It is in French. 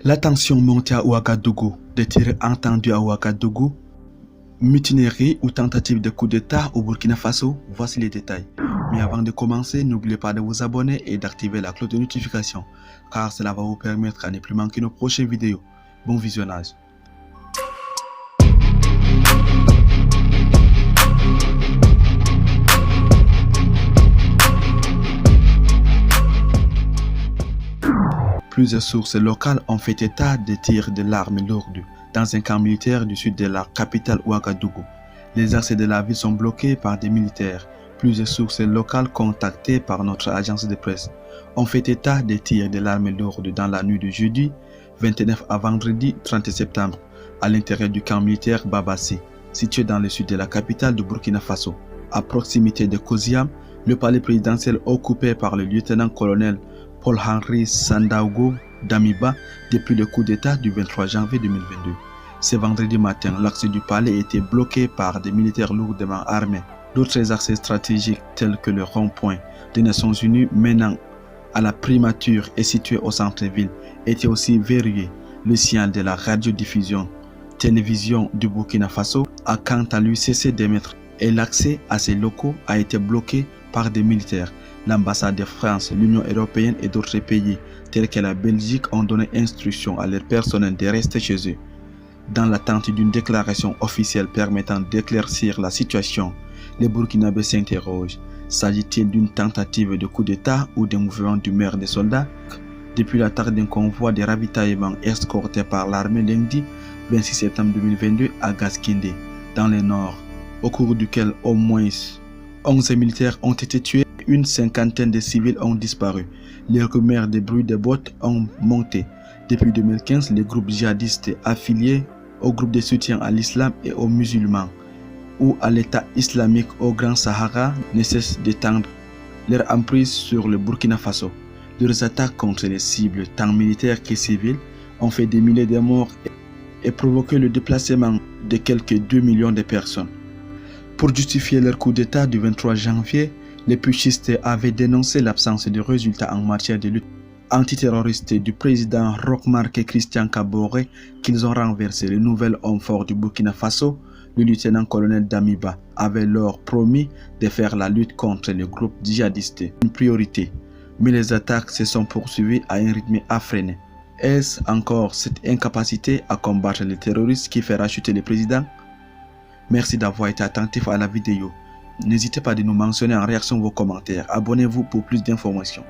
La tension monte à Ouagadougou, des tirs entendus à Ouagadougou, mutinerie ou tentative de coup d'État au Burkina Faso, voici les détails. Mais avant de commencer, n'oubliez pas de vous abonner et d'activer la cloche de notification, car cela va vous permettre à ne plus manquer nos prochaines vidéos. Bon visionnage. Plusieurs sources locales ont fait état de tirs de l'arme lourde dans un camp militaire du sud de la capitale Ouagadougou. Les accès de la ville sont bloqués par des militaires. Plusieurs sources locales contactées par notre agence de presse ont fait état des tirs de l'arme lourde dans la nuit de jeudi 29 à vendredi 30 septembre à l'intérieur du camp militaire Babassi, situé dans le sud de la capitale de Burkina Faso. À proximité de Koziam, le palais présidentiel occupé par le lieutenant-colonel Paul-Henri Sandaogo Damiba depuis le coup d'État du 23 janvier 2022. Ce vendredi matin, l'accès du palais était bloqué par des militaires lourdement armés. D'autres accès stratégiques tels que le rond-point des Nations Unies menant à la primature et situé au centre-ville étaient aussi verrouillés. Le signal de la radiodiffusion télévision du Burkina Faso a quant à lui cessé d'émettre et l'accès à ces locaux a été bloqué par des militaires. L'ambassade de France, l'Union européenne et d'autres pays, tels que la Belgique, ont donné instruction à leur personnel de rester chez eux. Dans l'attente d'une déclaration officielle permettant d'éclaircir la situation, les Burkinabés s'interrogent. S'agit-il d'une tentative de coup d'État ou d'un mouvement d'humeur des soldats? Depuis l'attaque d'un convoi de ravitaillement escorté par l'armée lundi 26 septembre 2022 à Gaskindé, dans le nord, au cours duquel au moins 11 militaires ont été tués, une cinquantaine de civils ont disparu. Les rumeurs de bruits de bottes ont monté. Depuis 2015, les groupes djihadistes affiliés au groupe de soutien à l'islam et aux musulmans ou à l'État islamique au Grand Sahara ne cessent d'étendre leur emprise sur le Burkina Faso. Leurs attaques contre les cibles, tant militaires que civiles, ont fait des milliers de morts et provoqué le déplacement de quelques 2 millions de personnes. Pour justifier leur coup d'État du 23 janvier, les putschistes avaient dénoncé l'absence de résultats en matière de lutte antiterroriste du président Roch-Marc Christian Kaboré qu'ils ont renversé. Le nouvel homme fort du Burkina Faso, le lieutenant-colonel Damiba, avait alors promis de faire la lutte contre les groupes djihadistes une priorité. Mais les attaques se sont poursuivies à un rythme effréné. Est-ce encore cette incapacité à combattre les terroristes qui fera chuter le président? Merci d'avoir été attentif à la vidéo. N'hésitez pas à nous mentionner en réaction vos commentaires. Abonnez-vous pour plus d'informations.